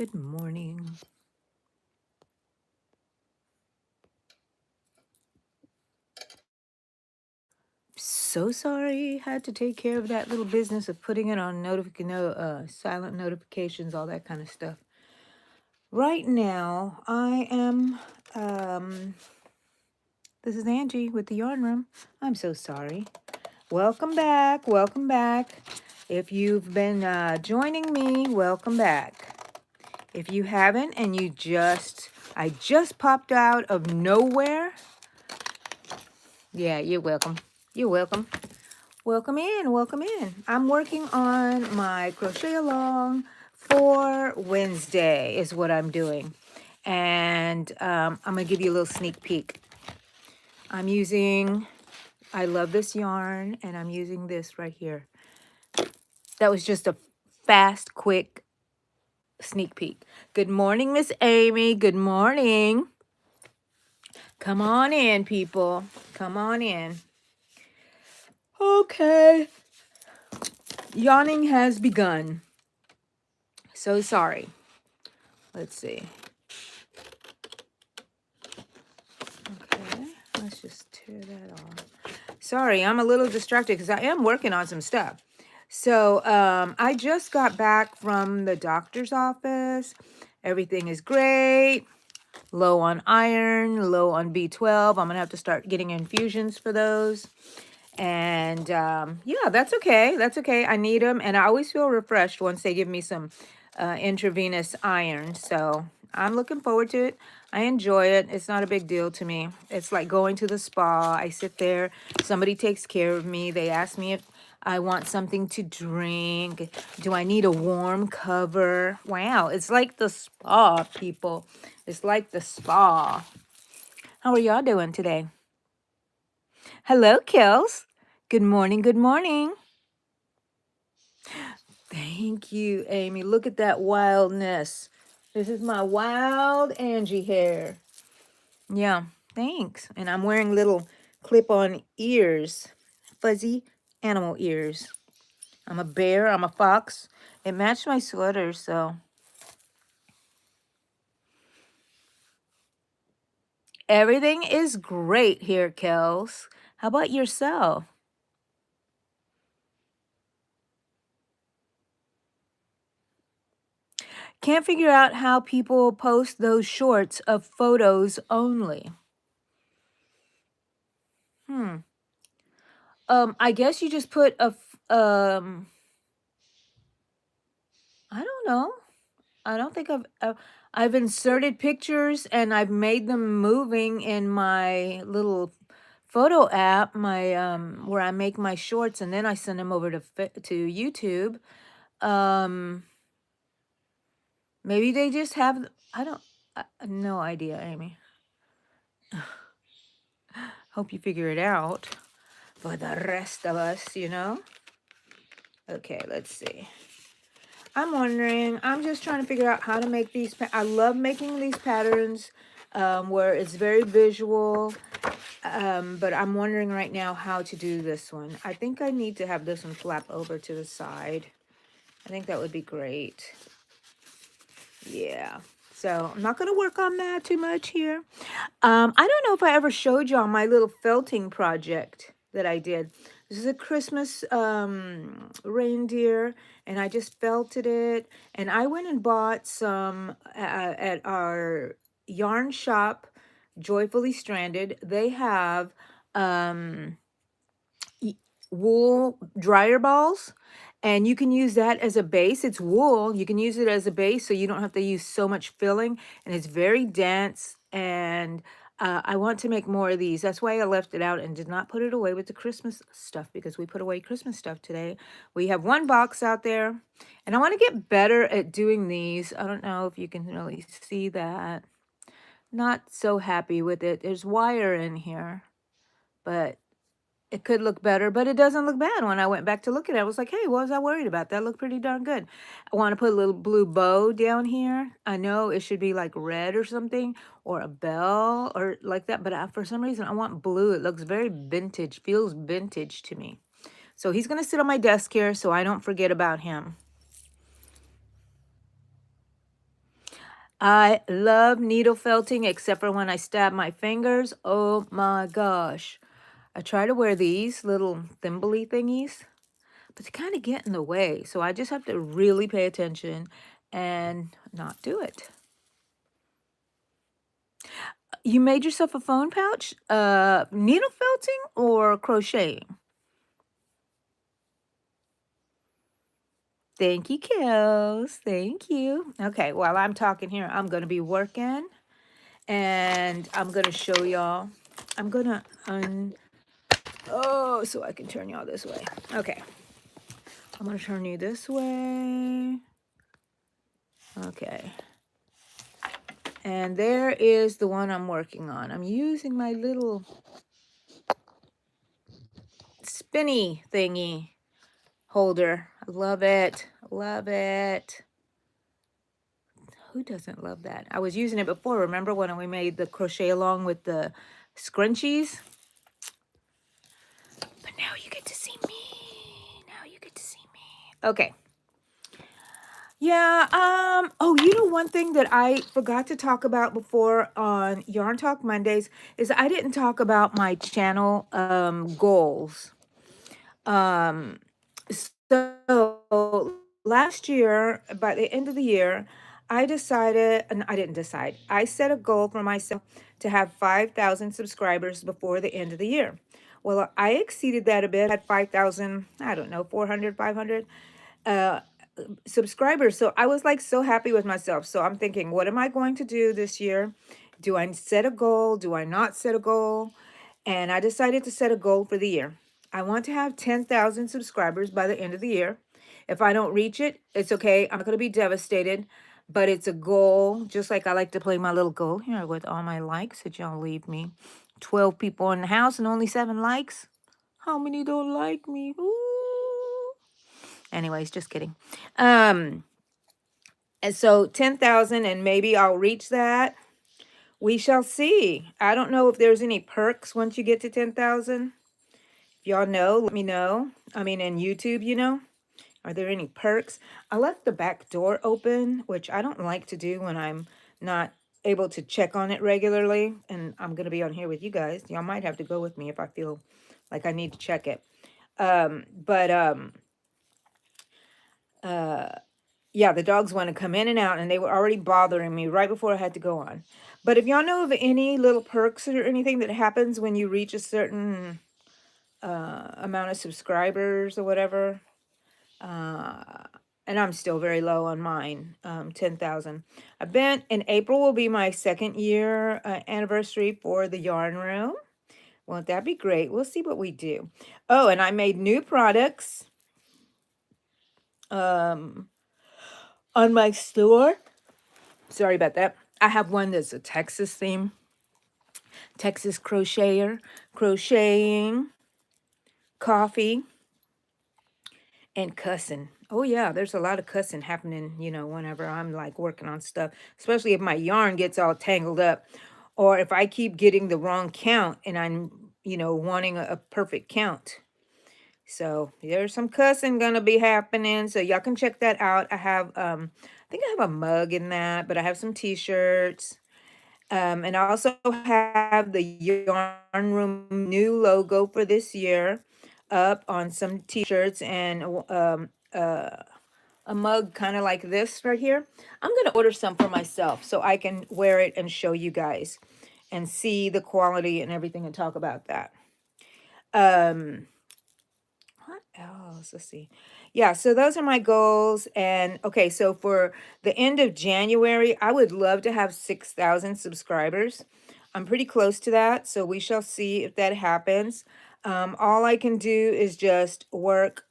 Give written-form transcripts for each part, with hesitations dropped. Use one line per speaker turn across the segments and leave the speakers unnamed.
Good morning. So sorry. Had to take care of that little business of putting it on silent notifications, all that kind of stuff. Right now, I am. This is Angie with the Yarn Room. I'm so sorry. Welcome back. Welcome back. If you've been joining me, welcome back. If you haven't, and I just popped out of nowhere. Yeah, you're welcome. You're welcome. Welcome in, welcome in. I'm working on my crochet along for Wednesday is what I'm doing. And I'm going to give you a little sneak peek. I love this yarn, and I'm using this right here. That was just a fast, quick sneak peek. Good morning, Miss Amy. Good morning. Come on in, people. Come on in. Okay. Yawning has begun. So sorry. Let's see. Okay, let's just tear that off. Sorry, I'm a little distracted because I am working on some stuff. So I just got back from the doctor's office. Everything is great. Low on iron, low on B12. I'm going to have to start getting infusions for those. And yeah, that's okay. That's okay. I need them. And I always feel refreshed once they give me some intravenous iron. So I'm looking forward to it. I enjoy it. It's not a big deal to me. It's like going to the spa. I sit there. Somebody takes care of me. They ask me if I want something to drink. Do I need a warm cover? Wow, it's like the spa, people. It's like the spa. How are y'all doing today? Hello, Kels. Good morning, good morning. Thank you, Amy. Look at that wildness. This is my wild Angie hair. Yeah, thanks. And I'm wearing little clip-on ears, fuzzy animal ears. I'm a bear, I'm a fox. It matched my sweater, so. Everything is great here, Kels. How about yourself? Can't figure out how people post those shorts of photos only. I guess you just put I don't know. I don't think I've inserted pictures and I've made them moving in my little photo app, my where I make my shorts and then I send them over to YouTube. Um, Maybe they just have. I don't. No idea, Amy. Hope you figure it out for the rest of us, you know. Okay, let's see. I'm wondering, I'm just trying to figure out how to make these. I love making these patterns where it's very visual, but I'm wondering right now how to do this one. I think I need to have this one flap over to the side. I think that would be great. Yeah. So I'm not going to work on that too much here. I don't know if I ever showed y'all my little felting project that I did. This is a Christmas reindeer, and I just felted it. And I went and bought some at our yarn shop, Joyfully Stranded. They have wool dryer balls, and you can use that as a base. It's wool. You can use it as a base so you don't have to use so much filling, and it's very dense. And I want to make more of these. That's why I left it out and did not put it away with the Christmas stuff, because we put away Christmas stuff today. We have one box out there, and I want to get better at doing these. I don't know if you can really see that. Not so happy with it. There's wire in here, but it could look better, but it doesn't look bad. When I went back to look at it, I was like, hey, what was I worried about? That looked pretty darn good. I want to put a little blue bow down here. I know it should be like red or something, or a bell or like that, but for some reason I want blue. It looks very vintage, feels vintage to me. So he's going to sit on my desk here so I don't forget about him. I love needle felting except for when I stab my fingers. Oh my gosh. I try to wear these little thimbly thingies, but they kind of get in the way. So I just have to really pay attention and not do it. You made yourself a phone pouch? Needle felting or crocheting? Thank you, Kels. Thank you. Okay, while I'm talking here, I'm going to be working and I'm going to show y'all. I'm going to oh, so I can turn y'all this way. Okay. I'm going to turn you this way. Okay. And there is the one I'm working on. I'm using my little spinny thingy holder. I love it. Love it. Who doesn't love that? I was using it before. Remember when we made the crochet along with the scrunchies? But now you get to see me. Now you get to see me. Okay. Yeah, oh, you know, one thing that I forgot to talk about before on Yarn Talk Mondays is I didn't talk about my channel goals. Um, so last year, by the end of the year, I decided, and I didn't decide, I set a goal for myself to have 5,000 subscribers before the end of the year. Well, I exceeded that a bit at 5,000, I don't know, 400, 500 subscribers. So I was like so happy with myself. So I'm thinking, what am I going to do this year? Do I set a goal? Do I not set a goal? And I decided to set a goal for the year. I want to have 10,000 subscribers by the end of the year. If I don't reach it, it's okay. I'm not going to be devastated, but it's a goal. Just like I like to play my little goal here with all my likes that y'all leave me. 12 people in the house and only 7 likes. How many don't like me? Ooh. Anyways, just kidding. And so 10,000 and maybe I'll reach that. We shall see. I don't know if there's any perks once you get to 10,000. If y'all know, let me know. I mean, in YouTube, you know, are there any perks? I left the back door open, which I don't like to do when I'm not able to check on it regularly. And I'm going to be on here with you guys. Y'all might have to go with me if I feel like I need to check it. Yeah, the dogs want to come in and out, and they were already bothering me right before I had to go on. But if y'all know of any little perks or anything that happens when you reach a certain amount of subscribers or whatever, and I'm still very low on mine, 10,000. I've been, in April will be my 2nd year anniversary for the yarn room. Won't that be great? We'll see what we do. Oh, and I made new products on my store. Sorry about that. I have one that's a Texas theme. Texas crocheter, crocheting, coffee, and cussing. Oh yeah, there's a lot of cussing happening, you know, whenever I'm like working on stuff, especially if my yarn gets all tangled up or if I keep getting the wrong count and I'm, you know, wanting a perfect count. So there's some cussing gonna be happening. So y'all can check that out. I have I think I have a mug in that, but I have some t-shirts. And I also have the Yarn Room new logo for this year up on some t-shirts and a mug kind of like this right here. I'm going to order some for myself so I can wear it and show you guys and see the quality and everything and talk about that. What else? Let's see. Yeah, so those are my goals. And okay, so for the end of January, I would love to have 6,000 subscribers. I'm pretty close to that, so we shall see if that happens. All I can do is just work,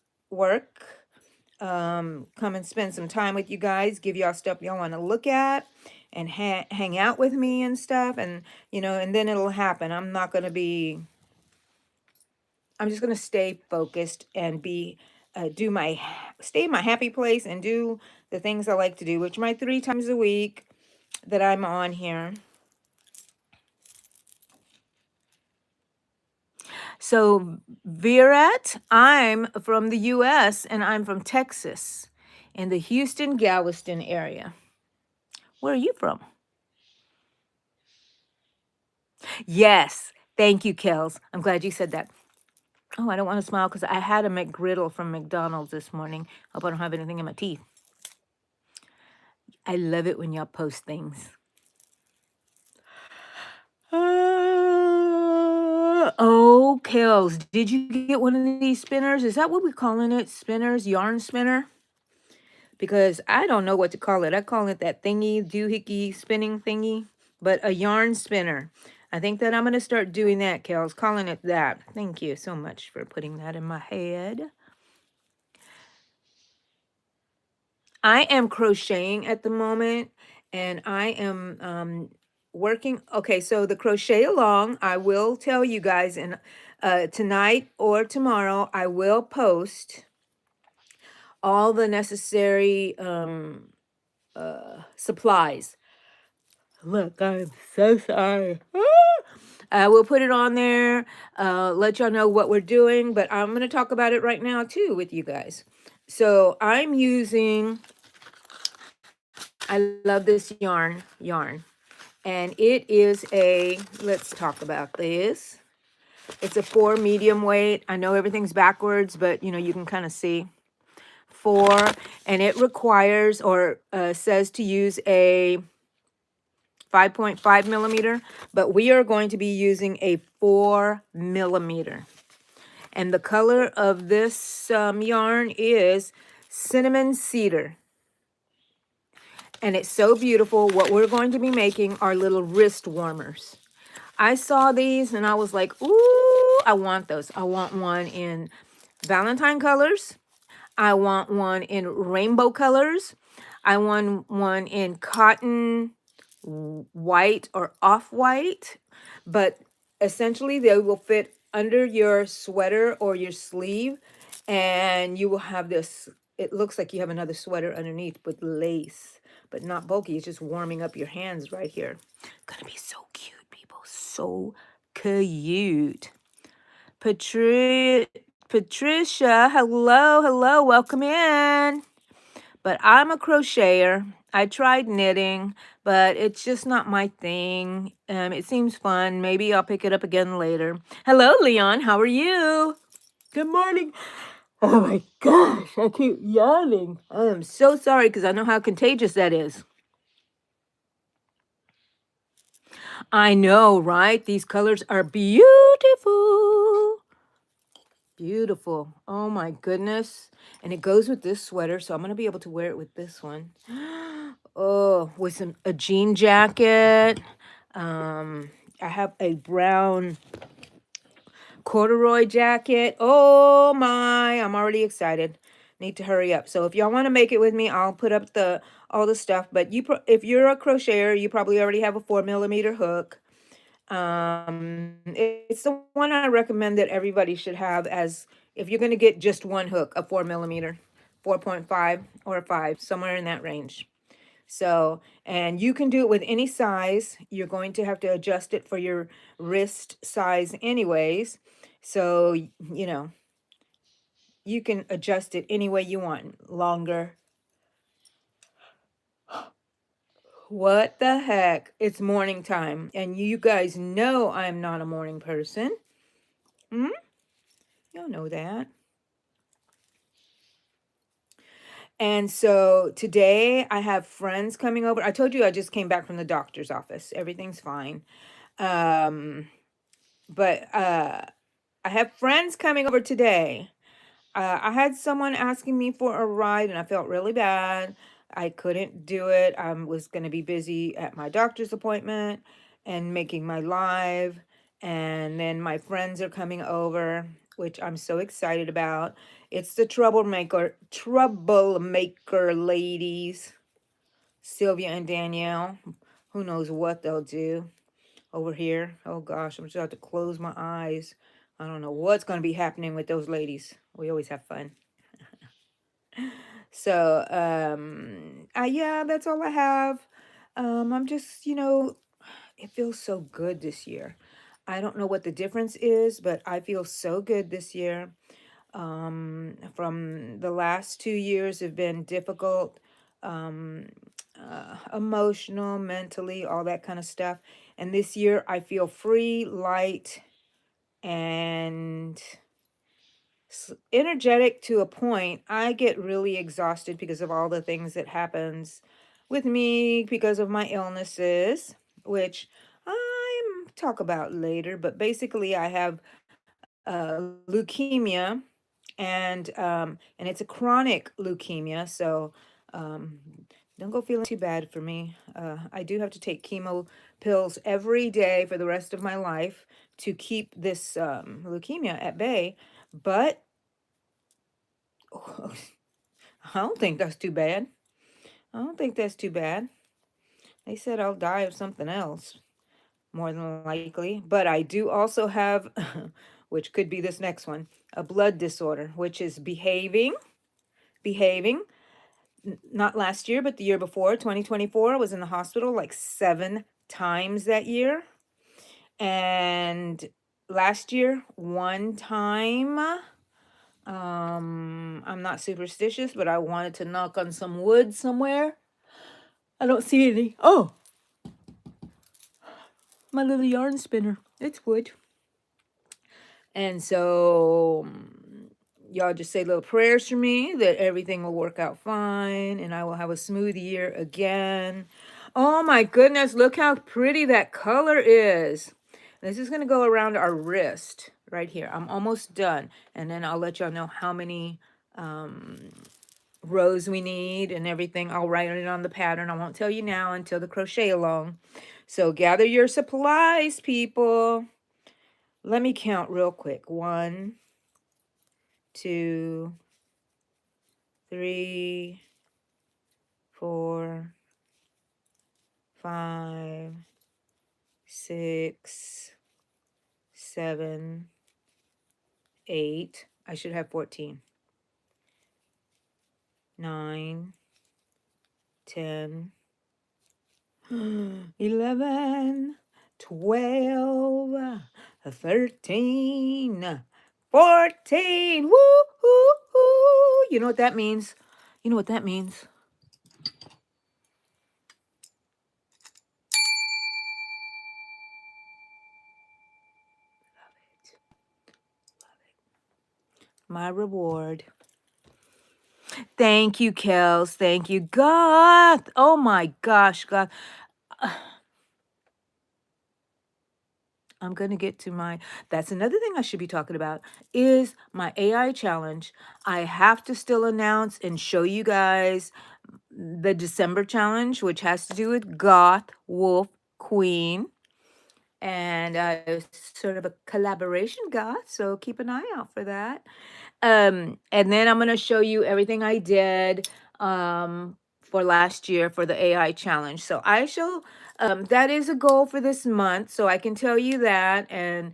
come and spend some time with you guys, give y'all stuff y'all want to look at and hang out with me and stuff. And, you know, and then it'll happen. I'm not going to be I'm just going to stay focused and be, stay in my happy place and do the things I like to do, which my 3 times a week that I'm on here. So, Virat, I'm from the U.S. and I'm from Texas in the Houston, Galveston area. Where are you from? Yes. Thank you, Kels. I'm glad you said that. Oh, I don't want to smile because I had a McGriddle from McDonald's this morning. Hope I don't have anything in my teeth. I love it when y'all post things. Oh, Kels, did you get one of these spinners? Is that what we're calling it? Spinners? Yarn spinner? Because I don't know what to call it. I call it that thingy, doohickey spinning thingy, but a yarn spinner. I think that I'm going to start doing that, Kels, calling it that. Thank you so much for putting that in my head. I am crocheting at the moment, and I am working. Okay, so the crochet along, I will tell you guys, and tonight or tomorrow, I will post all the necessary supplies. Look, I'm so sorry. I will put it on there, let y'all know what we're doing, but I'm going to talk about it right now too with you guys. So I'm using, I love this yarn, and it is a, let's talk about this. It's a 4 medium weight. I know everything's backwards, but you know, you can kind of see 4, and it requires or says to use a 5.5 millimeter, but we are going to be using a 4 millimeter. And the color of this yarn is cinnamon cedar. And it's so beautiful. What we're going to be making are little wrist warmers. I saw these and I was like, ooh, I want those. I want one in Valentine colors. I want one in rainbow colors. I want one in cotton white or off-white, but essentially they will fit under your sweater or your sleeve, and you will have this, it looks like you have another sweater underneath with lace, but not bulky. It's just warming up your hands right here. Gonna be so cute, people. So cute. Patricia, hello, welcome in. But I'm a crocheter. I tried knitting, but it's just not my thing. It seems fun. Maybe I'll pick it up again later. Hello, Leon. How are you? Good morning. Oh my gosh, I keep yawning. I am so sorry because I know how contagious that is. I know, right? These colors are beautiful. Beautiful. Oh my goodness. And it goes with this sweater, so I'm going to be able to wear it with this one. Oh, with a jean jacket. I have a brown corduroy jacket. Oh my, I'm already excited. Need to hurry up. So if y'all want to make it with me, I'll put up all the stuff. But if you're a crocheter, you probably already have a 4 millimeter hook. It's the one I recommend that everybody should have, as if you're going to get just one hook, a 4 millimeter, 4.5 or a 5, somewhere in that range. So, and you can do it with any size. You're going to have to adjust it for your wrist size anyways. So, you know, you can adjust it any way you want. Longer. What the heck? It's morning time. And you guys know I'm not a morning person. Hmm? Y'all know that. And so today I have friends coming over. I told you I just came back from the doctor's office. Everything's fine. Um, but I have friends coming over today. I had someone asking me for a ride and I felt really bad. I couldn't do it. I was going to be busy at my doctor's appointment and making my live. And then my friends are coming over, which I'm so excited about. It's the troublemaker ladies, Sylvia and Danielle. Who knows what they'll do over here. Oh gosh, I'm just have to close my eyes. I don't know what's going to be happening with those ladies. We always have fun. So, yeah, that's all I have. I'm just, it feels so good this year. I don't know what the difference is, but I feel so good this year. From the last 2 years have been difficult. emotional, mentally, all that kind of stuff. And this year I feel free, light, and energetic to a point. I get really exhausted because of all the things that happens with me because of my illnesses, which I'm talk about later. But basically, I have leukemia, and it's a chronic leukemia. So um, don't go feeling too bad for me. I do have to take chemo pills every day for the rest of my life to keep this leukemia at bay. But I don't think that's too bad. I don't think that's too bad. They said I'll die of something else, more than likely. But I do also have, which could be this next one, a blood disorder, which is behaving. Not last year, but the year before, 2024, I was in the hospital like 7 times that year. And last year, one time, I'm not superstitious, but I wanted to knock on some wood somewhere. I don't see any. Oh, my little yarn spinner. It's wood. And so y'all just say little prayers for me that everything will work out fine and I will have a smooth year again. Oh my goodness, look how pretty that color is. This is going to go around our wrist right here. I'm almost done. And then I'll let y'all know how many rows we need and everything. I'll write it on the pattern. I won't tell you now until the crochet along. So gather your supplies, people. Let me count real quick. 1, 2, 3, 4, 5, 6, 7, 8. I should have 14. 9, 10, 11, 12, 13, 14. Woo, hoo, hoo. You know what that means? You know what that means? My reward. Thank you, Kels. Thank you, God. Oh my gosh, God. I'm going to get to my, that's another thing I should be talking about is my AI challenge. I have to still announce and show you guys the December challenge, which has to do with Goth, Wolf, Queen. And sort of a collaboration goth, so keep an eye out for that. And then I'm going to show you everything I did for last year for the AI challenge. So I shall, that is a goal for this month. So I can tell you that. And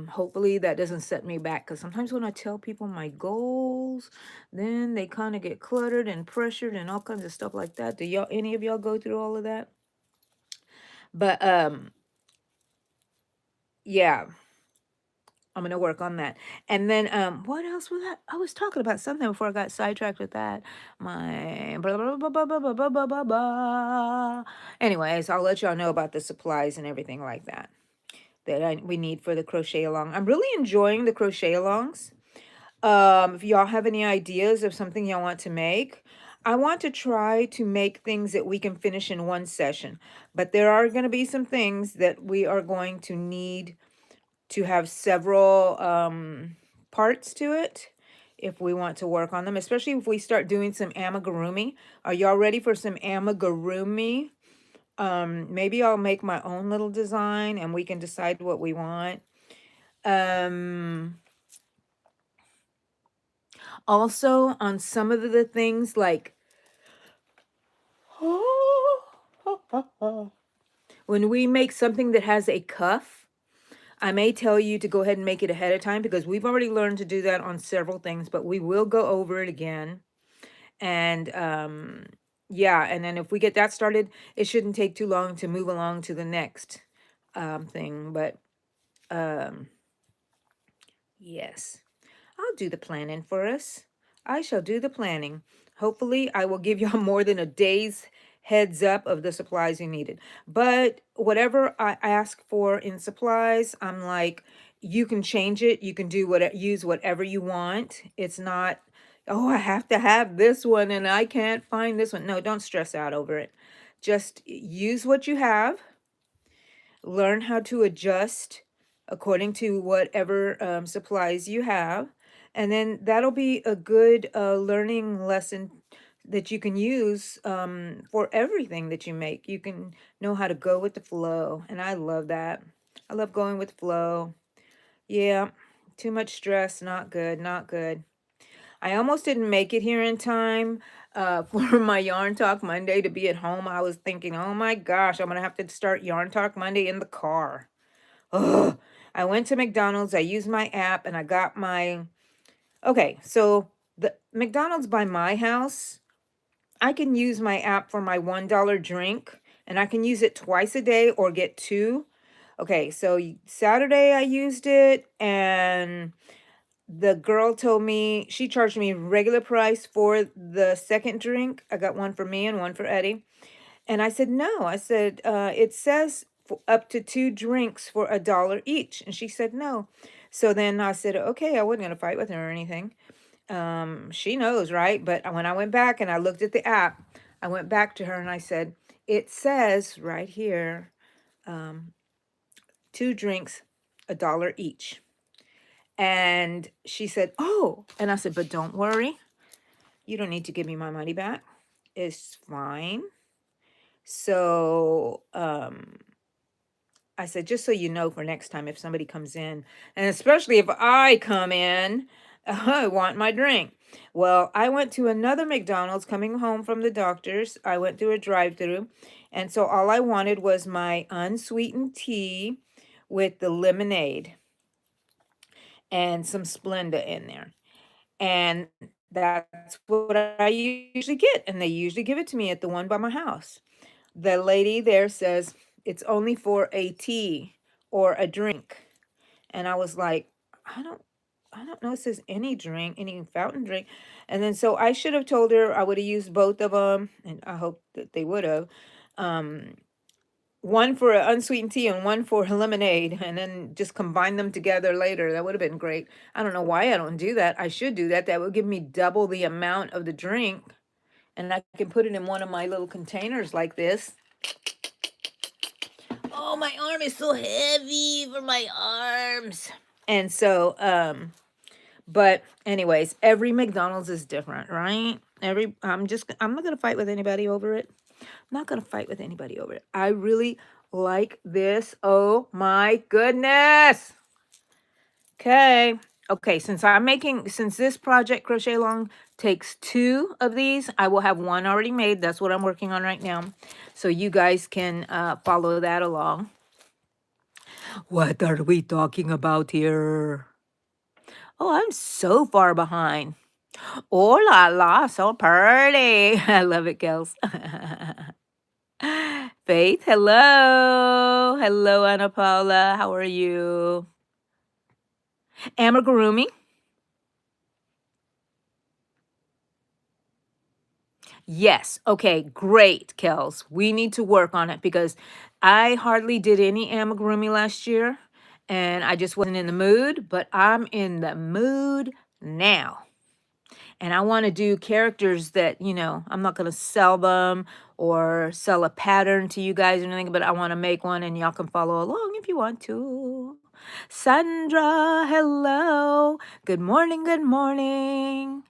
hopefully that doesn't set me back. Because sometimes when I tell people my goals, then they kind of get cluttered and pressured and all kinds of stuff like that. Do y'all, any of y'all go through all of that? But yeah. I'm gonna work on that. And then what else was that? I was talking about something before I got sidetracked with that. My blah, blah, blah, blah, blah, blah, blah, blah, blah, blah. Anyways, I'll let y'all know about the supplies and everything like that we need for the crochet along. I'm really enjoying the crochet alongs. If y'all have any ideas of something y'all want to make, I want to try to make things that we can finish in one session. But there are going to be some things that we are going to need to have several parts to it if we want to work on them, especially if we start doing some amigurumi. Are y'all ready for some amigurumi? Maybe I'll make my own little design and we can decide what we want. Also, on some of the things like when we make something that has a cuff, I may tell you to go ahead and make it ahead of time because we've already learned to do that on several things, but we will go over it again. And yeah, and then if we get that started, it shouldn't take too long to move along to the next thing. But yes, I'll do the planning for us. I shall do the planning. Hopefully, I will give y'all more than a day's heads up of the supplies you needed. But whatever I ask for in supplies, I'm like, you can change it. You can do what use whatever you want. It's not, oh, I have to have this one and I can't find this one. No, don't stress out over it. Just use what you have, learn how to adjust according to whatever supplies you have, and then that'll be a good learning lesson that you can use for everything that you make. You can know how to go with the flow, and I love that. I love going with the flow. Yeah, too much stress, not good, not good. I almost didn't make it here in time for my Yarn Talk Monday to be at home. I was thinking, oh my gosh, I'm going to have to start Yarn Talk Monday in the car. Ugh. I went to McDonald's, I used my app, and I got my... Okay, so the McDonald's by my house, I can use my app for my $1 drink, and I can use it twice a day or get two. Okay, so Saturday I used it, and the girl told me she charged me regular price for the second drink. I got one for me and one for Eddie. And I said, no. I said, it says up to two drinks for $1 each. And she said, no. So then I said, okay, I wasn't going to fight with her or anything. She knows, right? But when I went back and I looked at the app, I went back to her and I said, it says right here, two drinks, $1 each. And she said, oh, and I said, but don't worry. You don't need to give me my money back. It's fine. So I said, just so you know for next time if somebody comes in, and especially if I come in, I want my drink. Well, I went to another McDonald's coming home from the doctor's. I went through a drive-through, and so all I wanted was my unsweetened tea with the lemonade and some Splenda in there. And that's what I usually get, and they usually give it to me at the one by my house. The lady there says it's only for a tea or a drink. And I was like, I don't know. It says any drink, any fountain drink. And then so I should have told her I would have used both of them, and I hope that they would have. Um, one for unsweetened tea and one for lemonade, and then just combine them together later. That would have been great. I don't know why I don't do that. I should do that. That would give me double the amount of the drink, and I can put it in one of my little containers like this. Oh, my arm is so heavy for my arms. And so, but anyways, every McDonald's is different, right? I'm not gonna fight with anybody over it. I'm not gonna fight with anybody over it. I really like this. Oh my goodness. Okay. Okay, since this project Crochet Along takes two of these, I will have one already made. That's what I'm working on right now. So you guys can follow that along. What are we talking about here? Oh, I'm so far behind. Oh la la, so pretty. I love it, girls. Faith, hello. Hello, Anna Paula. How are you? Amigurumi. Yes. Okay, great, Kels. We need to work on it because I hardly did any amigurumi last year and I just wasn't in the mood, but I'm in the mood now. And I want to do characters that, I'm not going to sell them or sell a pattern to you guys or anything, but I want to make one and y'all can follow along if you want to. Sandra, hello. Good morning, good morning.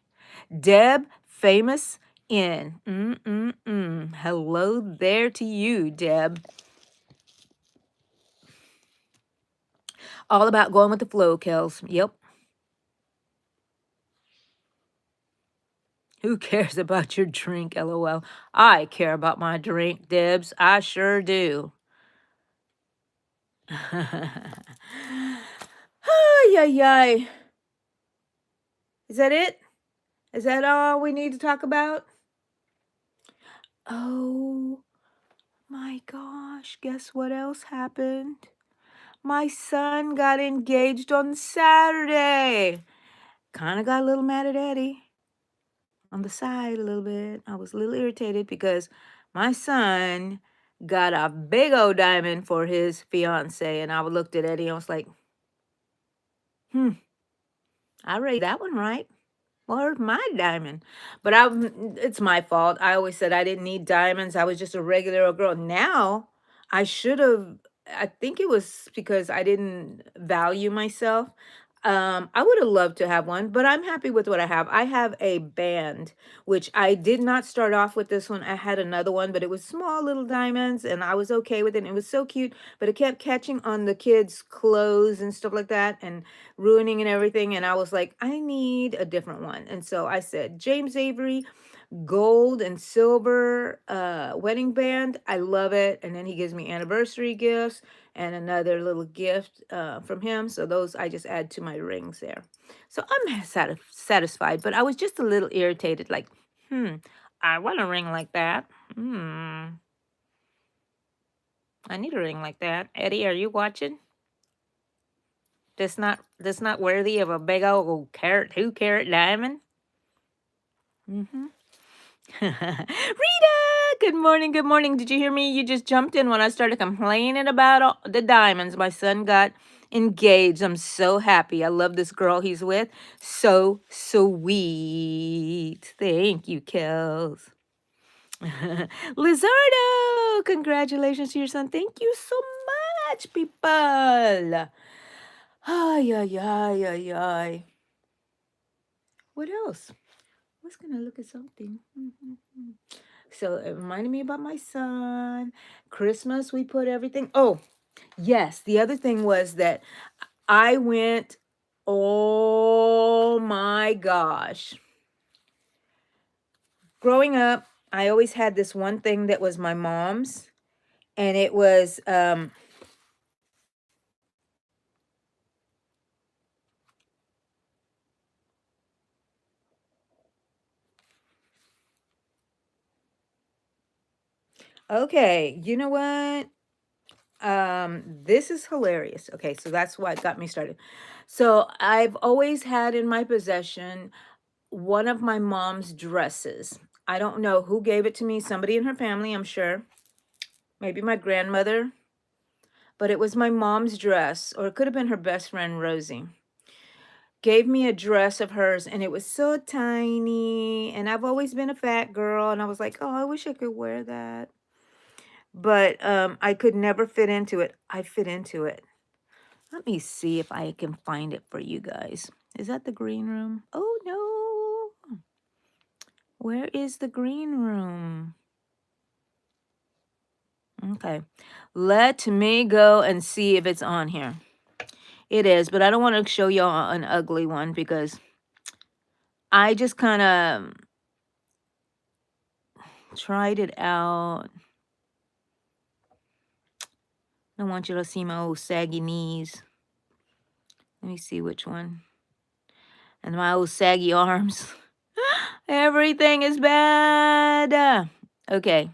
Deb, famous in. Hello there to you, Deb. All about going with the flow, Kels. Yep. Who cares about your drink, LOL? I care about my drink, Debs. I sure do. Ay, ay, ay. Is that it? Is that all we need to talk about? Oh my gosh, guess what else happened? My son got engaged on Saturday. Kind of got a little mad at Eddie on the side a little bit. I was a little irritated because My son got a big old diamond for his fiance, and I looked at Eddie and I was like, hmm, I raised that one right. Where's my diamond? But it's my fault. I always said I didn't need diamonds. I was just a regular old girl. Now I should have. I think it was because I didn't value myself. I would have loved to have one, but I'm happy with what I have. I have a band, which I did not start off with this one. I had another one, but it was small little diamonds, and I was okay with it. And it was so cute, but it kept catching on the kids' clothes and stuff like that, and ruining and everything. And I was like, I need a different one. And so I said, James Avery gold and silver wedding band. I love it. And then he gives me anniversary gifts and another little gift from him. So those I just add to my rings there. So I'm satisfied, but I was just a little irritated, like, I want a ring like that. I need a ring like that. Eddie, are you watching? That's not worthy of a big old 2 carat diamond. Rita, good morning. Good morning. Did you hear me? You just jumped in when I started complaining about the diamonds. My son got engaged. I'm so happy. I love this girl he's with. So sweet. Thank you, Kels. Lizardo, congratulations to your son. Thank you so much, people. Ay, ay, ay, ay, ay. What else? I was gonna look at something. So it reminded me about my son. Christmas, we put everything. Oh, yes. The other thing was that I went, oh my gosh. Growing up, I always had this one thing that was my mom's, and it was okay, you know what? This is hilarious. Okay, so that's what got me started. So I've always had in my possession one of my mom's dresses. I don't know who gave it to me, somebody in her family, I'm sure. Maybe my grandmother, but it was my mom's dress, or it could have been her best friend Rosie. Gave me a dress of hers, and it was so tiny, and I've always been a fat girl, and I was like, "Oh, I wish I could wear that." But I could never fit into it. I fit into it. Let me see if I can find it for you guys. Is that the green room? Oh no. Where is the green room? Okay. Let me go and see if it's on here. It is, but I don't want to show y'all an ugly one because I just kind of tried it out. I don't want you to see my old saggy knees. Let me see which one. And my old saggy arms. Everything is bad. Okay.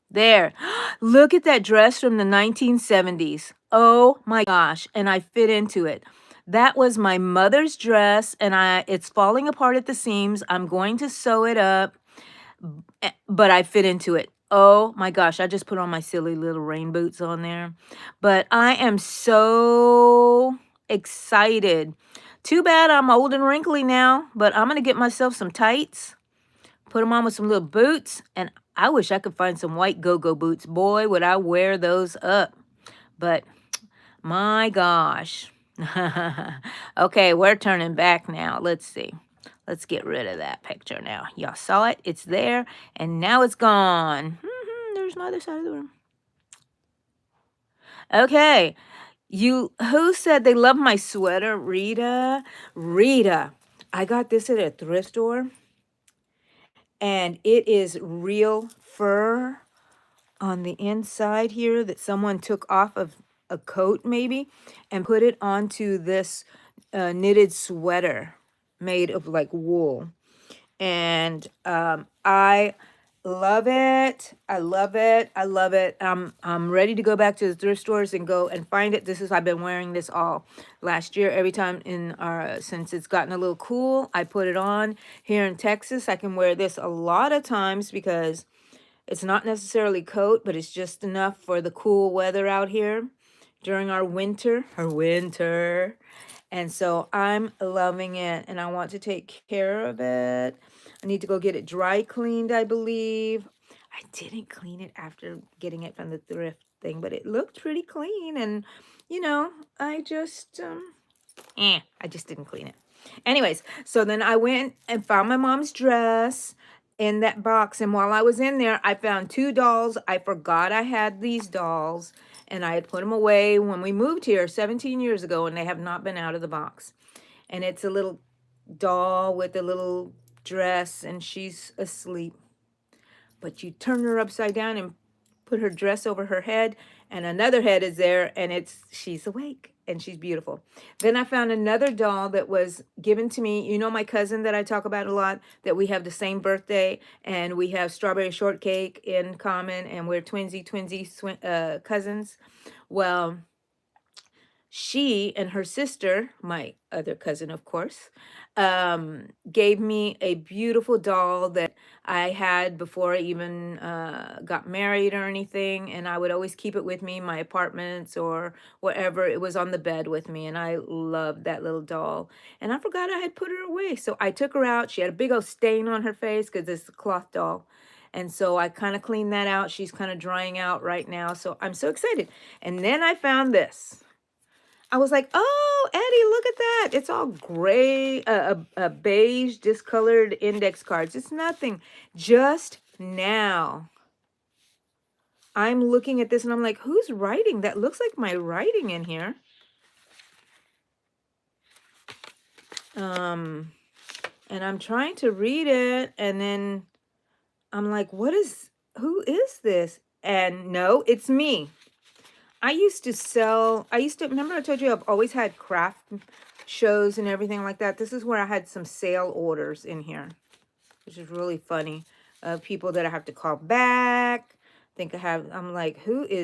There. Look at that dress from the 1970s. Oh my gosh. And I fit into it. That was my mother's dress, and it's falling apart at the seams. I'm going to sew it up, but I fit into it. Oh my gosh, I just put on my silly little rain boots on there. But I am so excited. Too bad I'm old and wrinkly now, but I'm going to get myself some tights, put them on with some little boots, and I wish I could find some white go-go boots. Boy, would I wear those up. But my gosh. Okay, we're turning back now. Let's see. Let's get rid of that picture now. Y'all saw it. It's there. And now it's gone. There's my other side of the room. Okay. Who said they love my sweater? Rita. Rita. I got this at a thrift store. And it is real fur on the inside here that someone took off of a coat maybe and put it onto this knitted sweater made of like wool. And I Love it. I love it. I love it. I'm ready to go back to the thrift stores and go and find it. This is I've been wearing this all last year. Every time in our since it's gotten a little cool, I put it on. Here in Texas, I can wear this a lot of times because it's not necessarily coat, but it's just enough for the cool weather out here during our winter. Our winter. And so I'm loving it and I want to take care of it. I need to go get it dry cleaned, I believe. I didn't clean it after getting it from the thrift thing, but it looked pretty clean. And, you know, I just didn't clean it. Anyways, so then I went and found my mom's dress in that box. And while I was in there, I found two dolls. I forgot I had these dolls and I had put them away when we moved here 17 years ago and they have not been out of the box. And it's a little doll with a little dress and she's asleep. But you turn her upside down and put her dress over her head and another head is there and she's awake and she's beautiful. Then I found another doll that was given to me. You know my cousin that I talk about a lot, that we have the same birthday and we have strawberry shortcake in common and we're twinsy cousins. Well, she and her sister, my other cousin, of course, gave me a beautiful doll that I had before I even got married or anything. And I would always keep it with me, my apartments or wherever. It was on the bed with me. And I loved that little doll. And I forgot I had put her away. So I took her out. She had a big old stain on her face because it's a cloth doll. And so I kind of cleaned that out. She's kind of drying out right now. So I'm so excited. And then I found this. I was like, oh, Eddie, look at that. It's all gray, beige, discolored index cards. It's nothing. Just now, I'm looking at this and I'm like, who's writing? That looks like my writing in here. And I'm trying to read it. And then I'm like, who is this? And no, it's me. I used to remember I told you I've always had craft shows and everything like that. This is where I had some sale orders in here, which is really funny. People that I have to call back. I'm like, I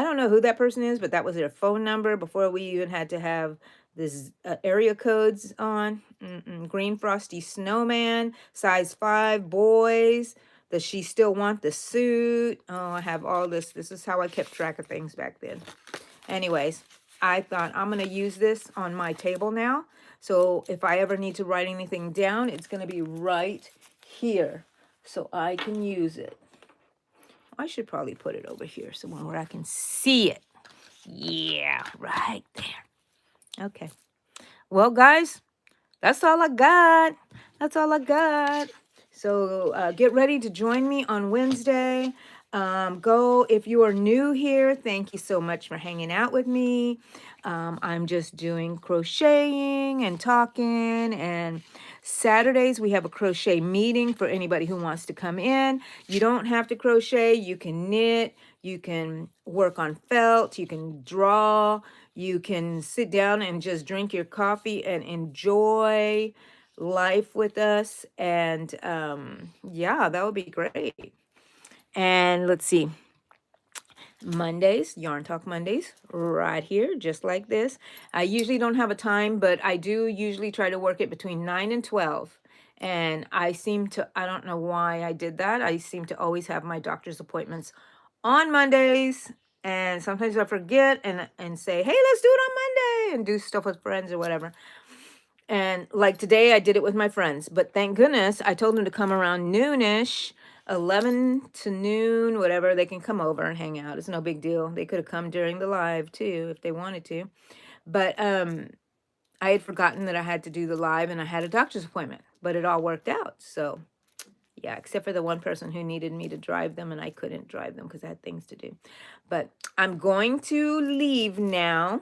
don't know who that person is, but that was their phone number before we even had to have this area codes on. Green Frosty Snowman, size 5, boys. Does she still want the suit? Oh, I have all this. This is how I kept track of things back then. Anyways, I thought I'm going to use this on my table now. So if I ever need to write anything down, it's going to be right here so I can use it. I should probably put it over here somewhere where I can see it. Yeah, right there. Okay. Well, guys, that's all I got. That's all I got. So get ready to join me on Wednesday. If you are new here, thank you so much for hanging out with me. I'm just doing crocheting and talking, and Saturdays we have a crochet meeting for anybody who wants to come in. You don't have to crochet. You can knit. You can work on felt. You can draw. You can sit down and just drink your coffee and enjoy life with us. And yeah, that would be great. And let's see. Mondays, Yarn Talk Mondays, right here, just like this. I usually don't have a time, but I do usually try to work it between 9 and 12. And I don't know why I did that. I seem to always have my doctor's appointments on Mondays. And sometimes I forget and say, hey, let's do it on Monday and do stuff with friends or whatever. And like today, I did it with my friends. But thank goodness I told them to come around noonish, 11 to noon, whatever. They can come over and hang out. It's no big deal. They could have come during the live too if they wanted to. But I had forgotten that I had to do the live and I had a doctor's appointment. But it all worked out. So yeah, except for the one person who needed me to drive them and I couldn't drive them because I had things to do. But I'm going to leave now.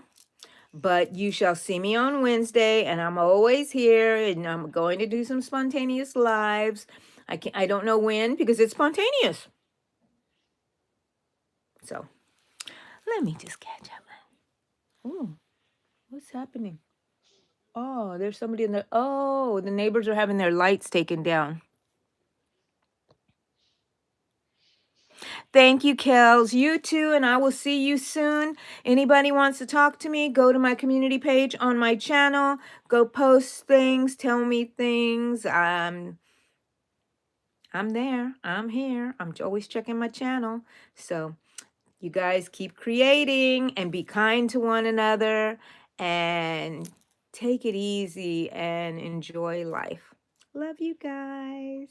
But you shall see me on Wednesday, and I'm always here, and I'm going to do some spontaneous lives. I don't know when because it's spontaneous. So let me just catch up. Oh, what's happening? Oh, there's somebody in there. Oh, the neighbors are having their lights taken down. Thank you, Kels. You too, and I will see you soon. Anybody wants to talk to me, go to my community page on my channel. Go post things, tell me things. I'm there. I'm here. I'm always checking my channel. So you guys keep creating and be kind to one another and take it easy and enjoy life. Love you guys.